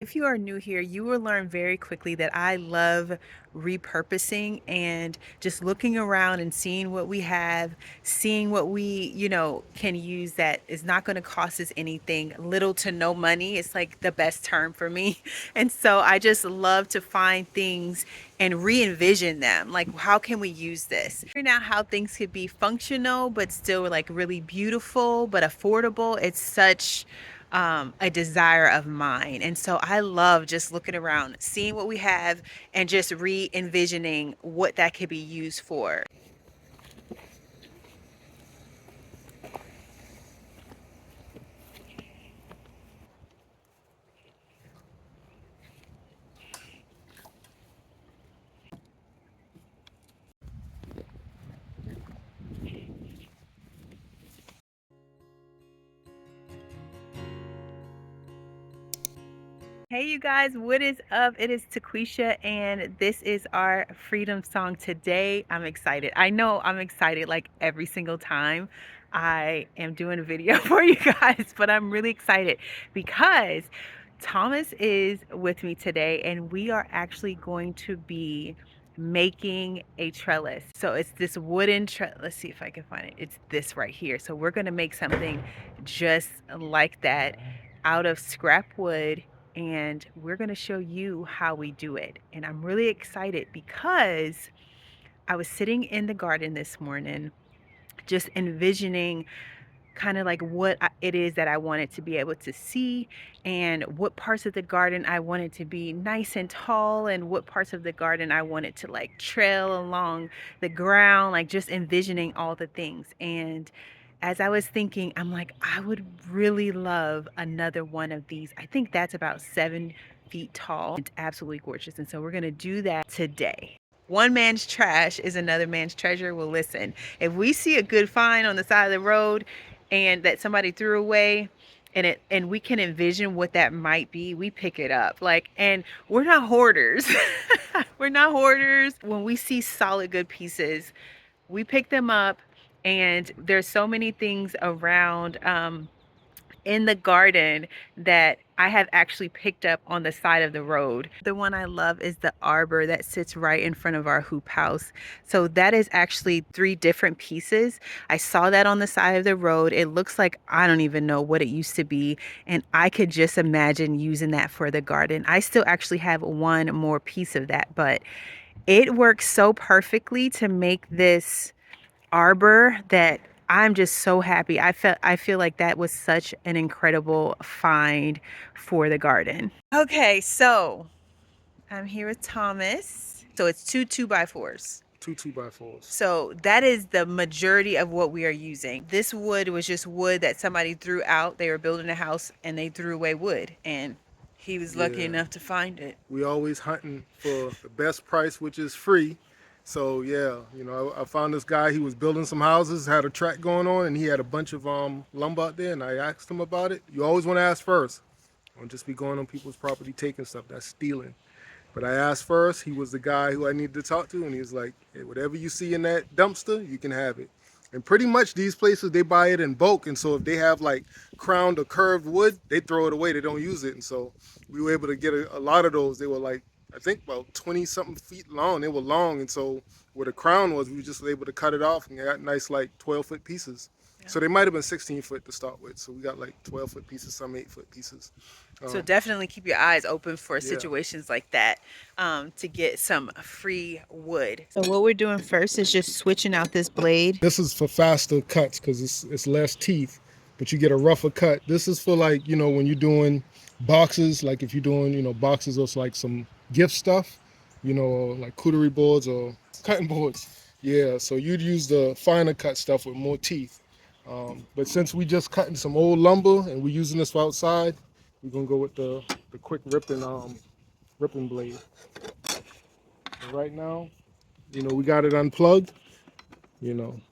If you are new here, you will learn very quickly that I love repurposing and just looking around and seeing what we have, seeing what we, can use that is not going to cost us anything, little to no money. It's like the best term for me. And so I just love to find things and re-envision them. Like, how can we use this? Figuring out how things could be functional, but still like really beautiful, but affordable. It's such a desire of mine. And so I love just looking around, seeing what we have, and just re envisioning what that could be used for. Hey, you guys, what is up? It is Taquisha, and this is our freedom song today. I'm excited. I know I'm excited like every single time I am doing a video for you guys, but I'm really excited because Thomas is with me today, and we are actually going to be making a trellis. So it's this wooden trellis. Let's see if I can find it. It's this right here. So we're going to make something just like that out of scrap wood, and we're going to show you how we do it. And I'm really excited because I was sitting in the garden this morning just envisioning kind of like what it is that I wanted to be able to see, and what parts of the garden I wanted to be nice and tall, and what parts of the garden I wanted to like trail along the ground, like just envisioning all the things. And as I was thinking, I'm like, I would really love another one of these. I think that's about 7 feet tall. It's absolutely gorgeous. And so we're going to do that today. One man's trash is another man's treasure. Well, listen, if we see a good find on the side of the road and that somebody threw away, and we can envision what that might be, we pick it up. Like, and we're not hoarders. We're not hoarders. When we see solid good pieces, we pick them up. And there's so many things around in the garden that I have actually picked up on the side of the road. The one I love is the arbor that sits right in front of our hoop house. So that is actually 3 different pieces. I saw that on the side of the road. It looks like I don't even know what it used to be, and I could just imagine using that for the garden. I still actually have one more piece of that, but it works so perfectly to make this arbor that I'm just so happy. I feel like that was such an incredible find for the garden. Okay, so I'm here with Thomas. So it's two 2x4s. Two 2x4s. So that is the majority of what we are using. This wood was just wood that somebody threw out. They were building a house and they threw away wood, and he was lucky enough to find it. We always hunting for the best price, which is free. So yeah, I found this guy. He was building some houses, had a track going on, and he had a bunch of lumber out there. And I asked him about it. You always want to ask first. Don't just be going on people's property taking stuff. That's stealing. But I asked first. He was the guy who I needed to talk to, and he was like, hey, whatever you see in that dumpster, you can have it. And pretty much these places, they buy it in bulk. And so if they have like crowned or curved wood, they throw it away. They don't use it. And so we were able to get a lot of those. They were like, I think about 20 something feet long. They were long. And so where the crown was, we were just able to cut it off and got nice like 12-foot pieces. So they might have been 16 foot to start with. So we got like 12-foot pieces, some 8-foot pieces. So definitely keep your eyes open for situations like that, to get some free wood. So what we're doing first is just switching out this blade. This is for faster cuts because it's less teeth, but you get a rougher cut. This is for like, when you're doing boxes, like if you're doing, boxes of like some gift stuff, like cutlery boards or cutting boards. Yeah, so you'd use the finer cut stuff with more teeth. But since we just cutting some old lumber and we're using this for outside, we're gonna go with the quick ripping blade. And right now, we got it unplugged.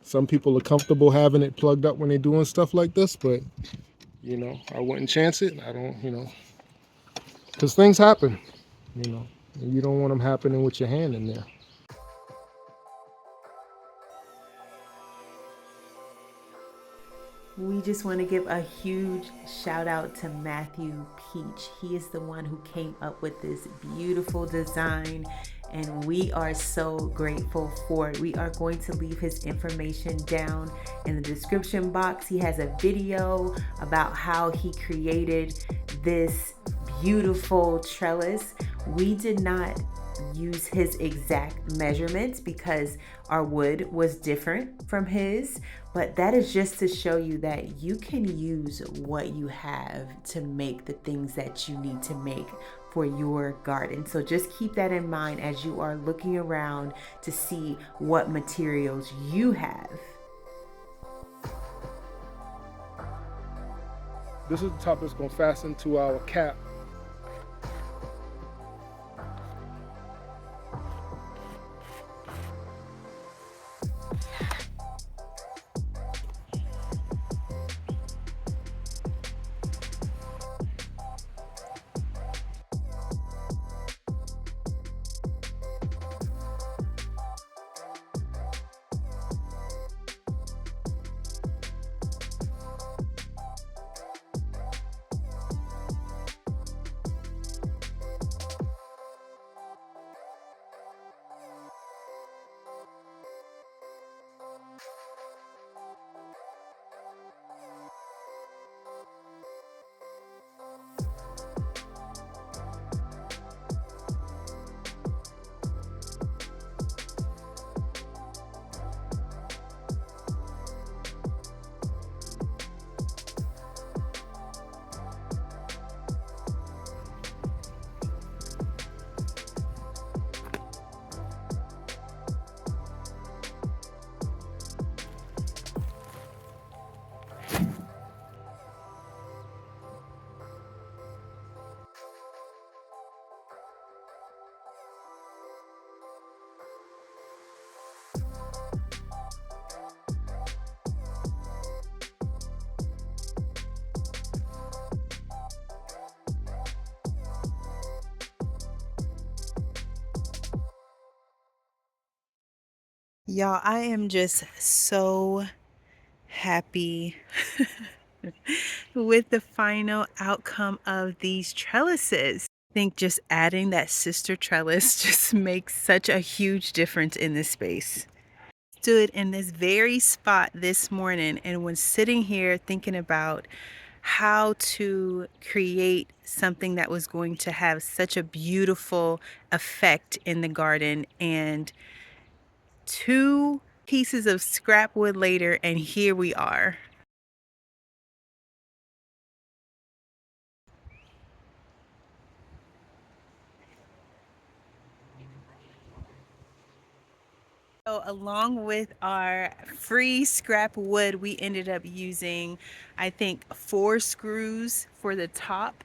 Some people are comfortable having it plugged up when they're doing stuff like this, but I wouldn't chance it. I don't, because things happen, and you don't want them happening with your hand in there. We just want to give a huge shout out to Matthew Peach. He is the one who came up with this beautiful design, and we are so grateful for it. We are going to leave his information down in the description box. He has a video about how he created this beautiful trellis. We did not use his exact measurements because our wood was different from his, but that is just to show you that you can use what you have to make the things that you need to make for your garden. So just keep that in mind as you are looking around to see what materials you have. This is the top that's going to fasten to our cap. Y'all, I am just so happy with the final outcome of these trellises. I think just adding that sister trellis just makes such a huge difference in this space. Stood in this very spot this morning and was sitting here thinking about how to create something that was going to have such a beautiful effect in the garden, and 2 pieces of scrap wood later, and here we are. So along with our free scrap wood, we ended up using, I think, 4 screws for the top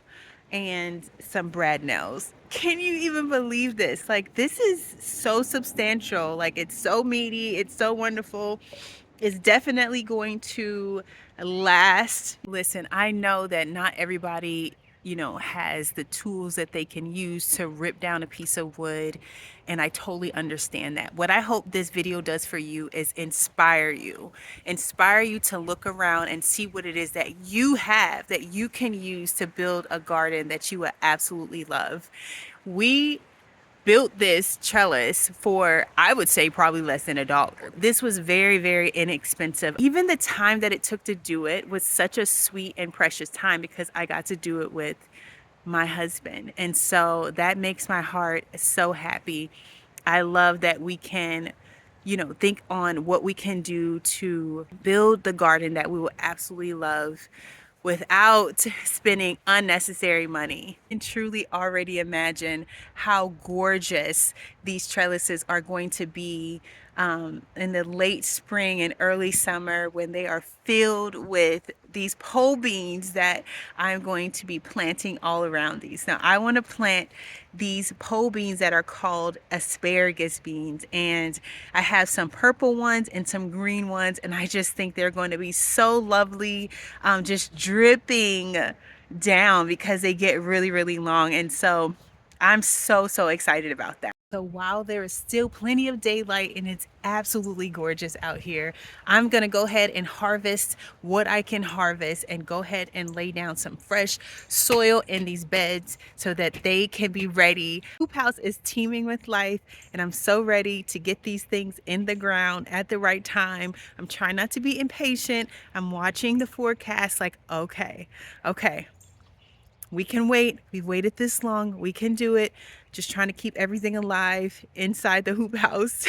and some brad nails. Can you even believe this? Like, this is so substantial. Like, it's so meaty. It's so wonderful. It's definitely going to last. Listen, I know that not everybody, has the tools that they can use to rip down a piece of wood. And I totally understand that. What I hope this video does for you is inspire you to look around and see what it is that you have that you can use to build a garden that you would absolutely love. We built this trellis for, I would say, probably less than $1. This was very, very inexpensive. Even the time that it took to do it was such a sweet and precious time because I got to do it with my husband. And so that makes my heart so happy. I love that we can, think on what we can do to build the garden that we will absolutely love without spending unnecessary money. And truly already imagine how gorgeous these trellises are going to be in the late spring and early summer when they are filled with these pole beans that I'm going to be planting all around these. Now, I want to plant these pole beans that are called asparagus beans, and I have some purple ones and some green ones, and I just think they're going to be so lovely, just dripping down because they get really, really long. And so I'm so, so excited about that. So while there is still plenty of daylight and it's absolutely gorgeous out here, I'm gonna go ahead and harvest what I can harvest and go ahead and lay down some fresh soil in these beds so that they can be ready. Hoop house is teeming with life, and I'm so ready to get these things in the ground at the right time. I'm trying not to be impatient. I'm watching the forecast like, okay, we can wait. We've waited this long. We can do it. Just trying to keep everything alive inside the hoop house.